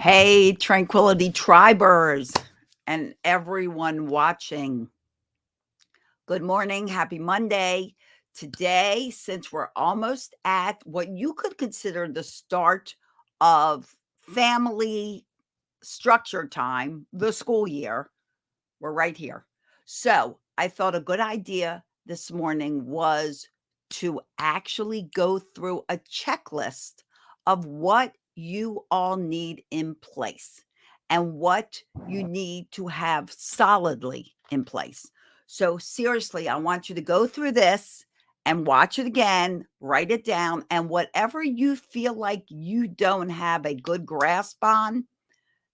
Hey, Tranquility Tribers and everyone watching. Good morning. Happy Monday. Today, since we're almost at what you could consider the start of family structure time, the school year, we're right here. So, I thought a good idea this morning was to actually go through a checklist of what you all need in place and what you need to have solidly in place. So, seriously, I want you to go through this and watch it again, write it down, and whatever you feel like you don't have a good grasp on,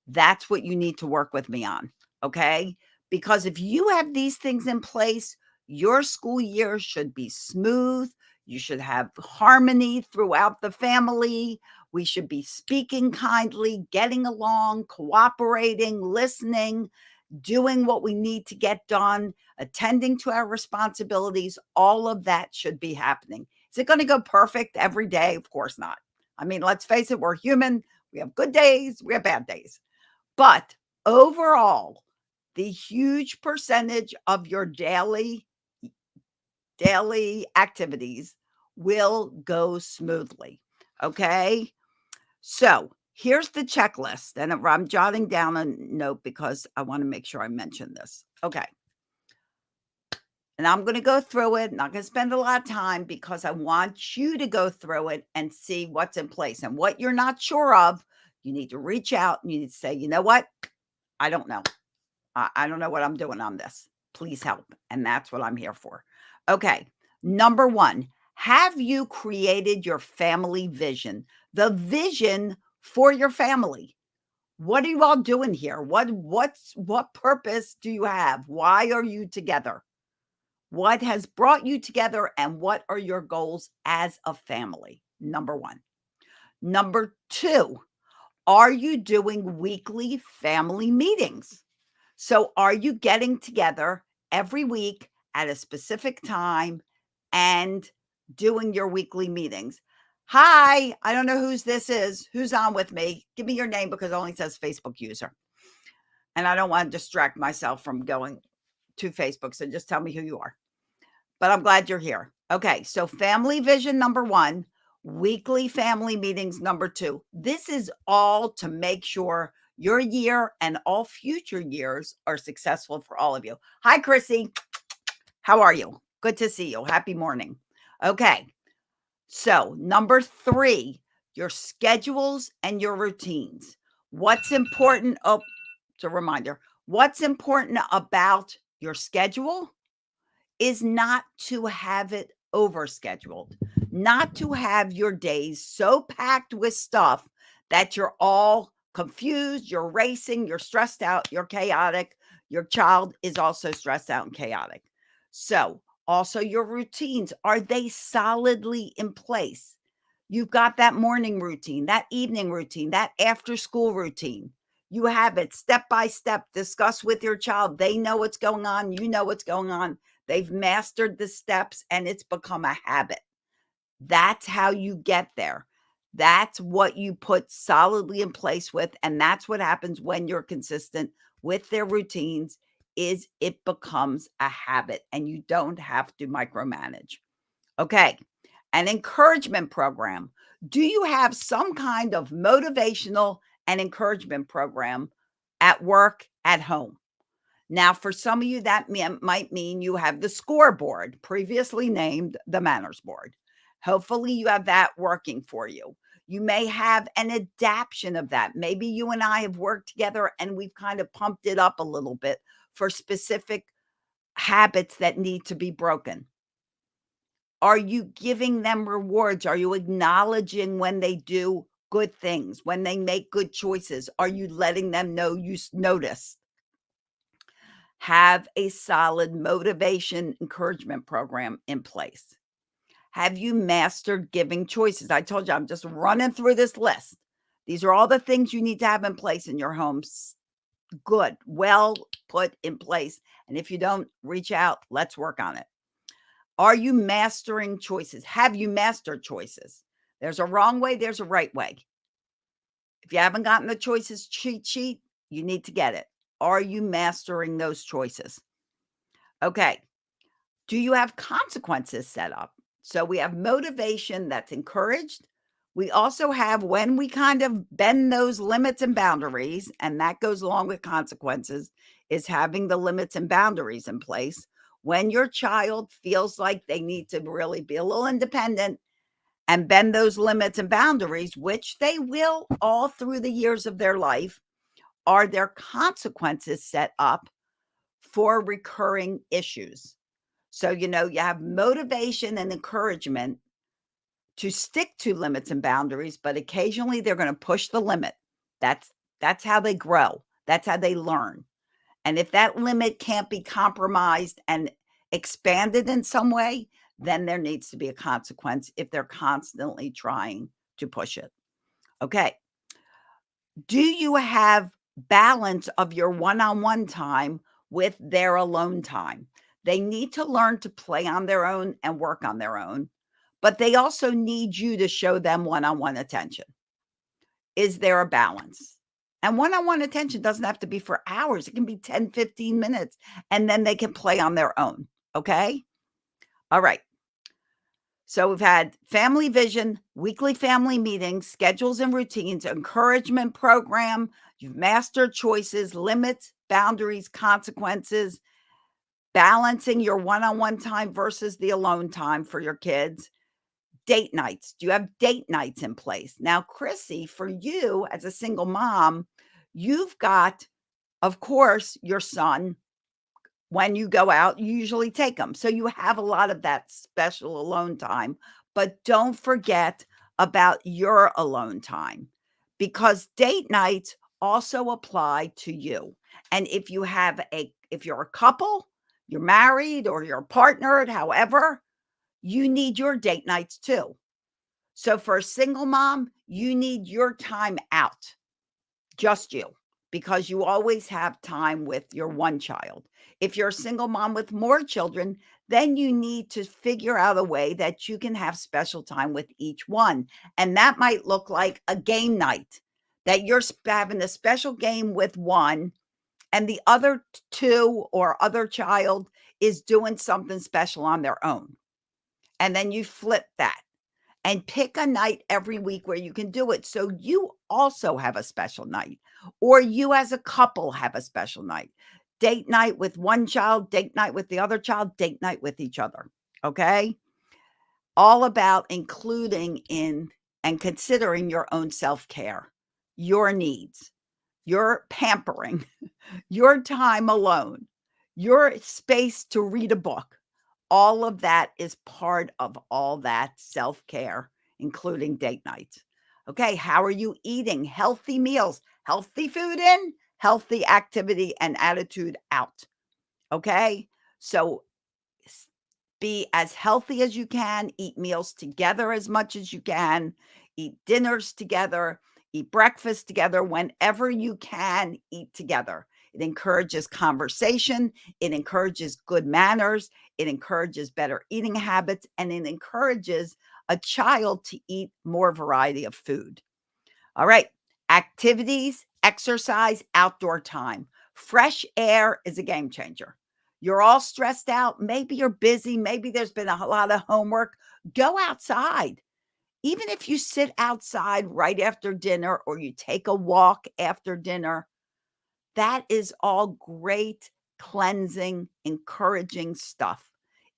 that's what you need to work with me on, okay? Because if you have these things in place, your school year should be smooth. You should have harmony throughout the family. We should be speaking kindly, getting along, cooperating, listening, doing what we need to get done, attending to our responsibilities. All of that should be happening. Is it going to go perfect every day? Of course not. I mean, let's face it, we're human. We have good days, we have bad days. But overall, the huge percentage of your daily activities will go smoothly. Okay? So, here's the checklist, and I'm jotting down a note because I want to make sure I mention this. Okay. And I'm going to go through it. Not going to spend a lot of time because I want you to go through it and see what's in place. And what you're not sure of, you need to reach out and you need to say, you know what? I don't know. I don't know what I'm doing on this. Please help. And that's what I'm here for. Okay. Number one, have you created your family vision? The vision for your family. What are you all doing here? What purpose do you have? Why are you together? What has brought you together and what are your goals as a family? Number one. Number two, are you doing weekly family meetings? So, are you getting together every week at a specific time and doing your weekly meetings? Hi, I don't know whose this is. Who's on with me? Give me your name because it only says Facebook user. And I don't want to distract myself from going to Facebook. So just tell me who you are. But I'm glad you're here. Okay, so family vision number one, weekly family meetings number two. This is all to make sure your year and all future years are successful for all of you. Hi, Chrissy. How are you? Good to see you. Happy morning. Okay, so number three, your schedules and your routines. What's important? Oh, it's a reminder. What's important about your schedule is not to have it overscheduled, not to have your days so packed with stuff that you're all confused, you're racing, you're stressed out, you're chaotic. Your child is also stressed out and chaotic. So, also your routines, are they solidly in place? You've got that morning routine, that evening routine, that after school routine. You have it step by step, discuss with your child. They know what's going on, you know what's going on. They've mastered the steps and it's become a habit. That's how you get there. That's what you put solidly in place with, and that's what happens when you're consistent with their routines is it becomes a habit and you don't have to micromanage. Okay. An encouragement program. Do you have some kind of motivational and encouragement program at work, at home? Now, for some of you, that might mean you have the scoreboard, previously named the manners board. Hopefully, you have that working for you. You may have an adaptation of that. Maybe you and I have worked together and we've kind of pumped it up a little bit for specific habits that need to be broken. Are you giving them rewards? Are you acknowledging when they do good things, when they make good choices? Are you letting them know you notice? Have a solid motivation encouragement program in place. Have you mastered giving choices? I told you I'm just running through this list. These are all the things you need to have in place in your homes. Good, well put in place. And if you don't, reach out. Let's work on it. Are you mastering choices? Have you mastered choices? There's a wrong way, there's a right way. If you haven't gotten the choices cheat sheet, you need to get it. Are you mastering those choices? Okay. Do you have consequences set up? So we have motivation that's encouraged. We also have when we kind of bend those limits and boundaries, and that goes along with consequences, is having the limits and boundaries in place. When your child feels like they need to really be a little independent and bend those limits and boundaries, which they will all through the years of their life, are there consequences set up for recurring issues? So, you have motivation and encouragement to stick to limits and boundaries, but occasionally they're going to push the limit. That's that's how they grow. That's how they learn. And if that limit can't be compromised and expanded in some way, then there needs to be a consequence if they're constantly trying to push it. Okay. Do you have balance of your one-on-one time with their alone time? They need to learn to play on their own and work on their own, but they also need you to show them one-on-one attention. Is there a balance? And one-on-one attention doesn't have to be for hours. It can be 10, 15 minutes, and then they can play on their own. Okay? All right. So we've had family vision, weekly family meetings, schedules and routines, encouragement program. You've mastered choices, limits, boundaries, consequences, balancing your one-on-one time versus the alone time for your kids. Date nights. Do you have date nights in place? Now, Chrissy, for you as a single mom, you've got, of course, your son. When you go out, you usually take them. So you have a lot of that special alone time, but don't forget about your alone time because date nights also apply to you. And if you're a couple, you're married or you're partnered, however, you need your date nights too. So for a single mom, you need your time out, just you, because you always have time with your one child. If you're a single mom with more children, then you need to figure out a way that you can have special time with each one. And that might look like a game night that you're having a special game with one, and the other two or other child is doing something special on their own. And then you flip that and pick a night every week where you can do it. So you also have a special night, or you as a couple have a special night. Date night with one child, date night with the other child, date night with each other. Okay. All about including in and considering your own self care, your needs, your pampering, your time alone, your space to read a book. All of that is part of all that self-care, including date nights. Okay, how are you eating? Healthy meals, healthy food in, healthy activity and attitude out. Okay? So be as healthy as you can, eat meals together as much as you can, eat dinners together, eat breakfast together whenever you can eat together. It encourages conversation, it encourages good manners, it encourages better eating habits, and it encourages a child to eat more variety of food. All right, activities, exercise, outdoor time. Fresh air is a game changer. You're all stressed out. Maybe you're busy. Maybe there's been a lot of homework. Go outside. Even if you sit outside right after dinner or you take a walk after dinner, that is all great, cleansing, encouraging stuff.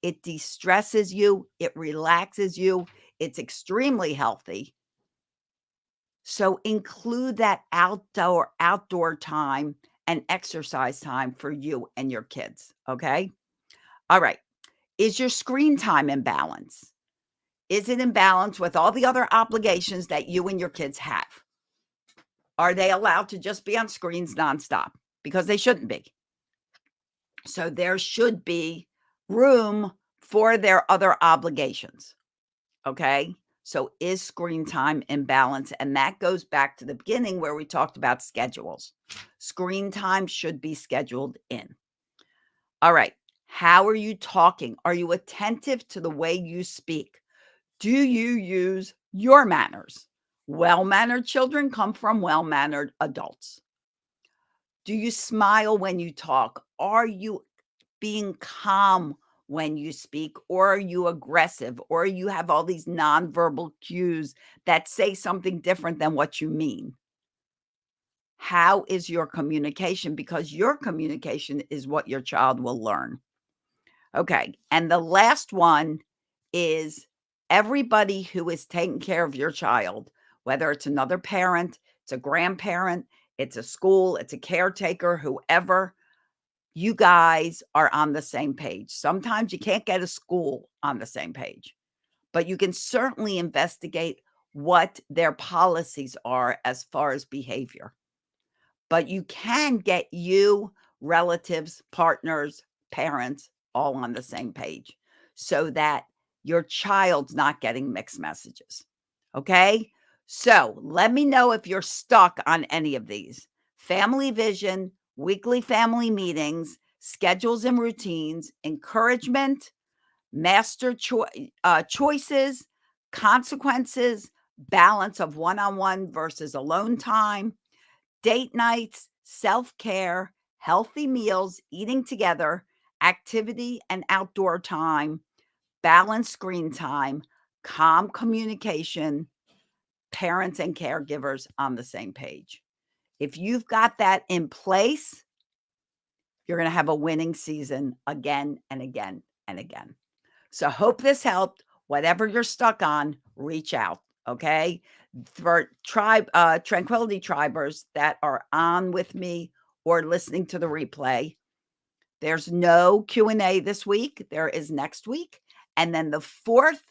It de stresses you, it relaxes you, it's extremely healthy. So include that outdoor time and exercise time for you and your kids, okay? All right. Is your screen time in balance? Is it in balance with all the other obligations that you and your kids have? Are they allowed to just be on screens nonstop? Because they shouldn't be. So there should be room for their other obligations. Okay. So is screen time in balance? And that goes back to the beginning where we talked about schedules. Screen time should be scheduled in. All right. How are you talking? Are you attentive to the way you speak? Do you use your manners? Well-mannered children come from well-mannered adults. Do you smile when you talk? Are you being calm when you speak, or are you aggressive, or you have all these nonverbal cues that say something different than what you mean? How is your communication? Because your communication is what your child will learn. Okay. And the last one is everybody who is taking care of your child, whether it's another parent, it's a grandparent, it's a school, it's a caretaker, whoever, you guys are on the same page. Sometimes you can't get a school on the same page, but you can certainly investigate what their policies are as far as behavior. But you can get you, relatives, partners, parents all on the same page so that your child's not getting mixed messages. Okay? So let me know if you're stuck on any of these. Family vision, weekly family meetings, schedules and routines, encouragement, choices, consequences, balance of one on one versus alone time, date nights, self-care, healthy meals, eating together, activity and outdoor time, balanced screen time, calm communication, parents and caregivers on the same page. If you've got that in place, you're going to have a winning season again and again and again. So hope this helped. Whatever you're stuck on, reach out. Okay. For Tranquility Tribers that are on with me or listening to the replay, there's no Q&A this week. There is next week. And then the fourth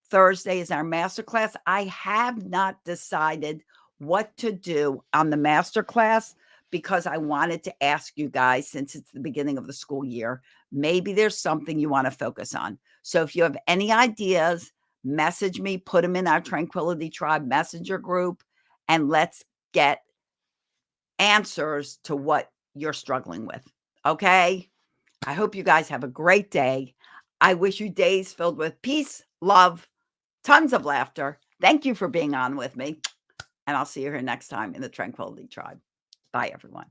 Thursday is our masterclass. I have not decided what to do on the masterclass because I wanted to ask you guys, since it's the beginning of the school year, maybe there's something you want to focus on. So if you have any ideas, message me, put them in our Tranquility Tribe Messenger group, and let's get answers to what you're struggling with. Okay? I hope you guys have a great day. I wish you days filled with peace, love, tons of laughter. Thank you for being on with me. And I'll see you here next time in the Tranquility Tribe. Bye, everyone.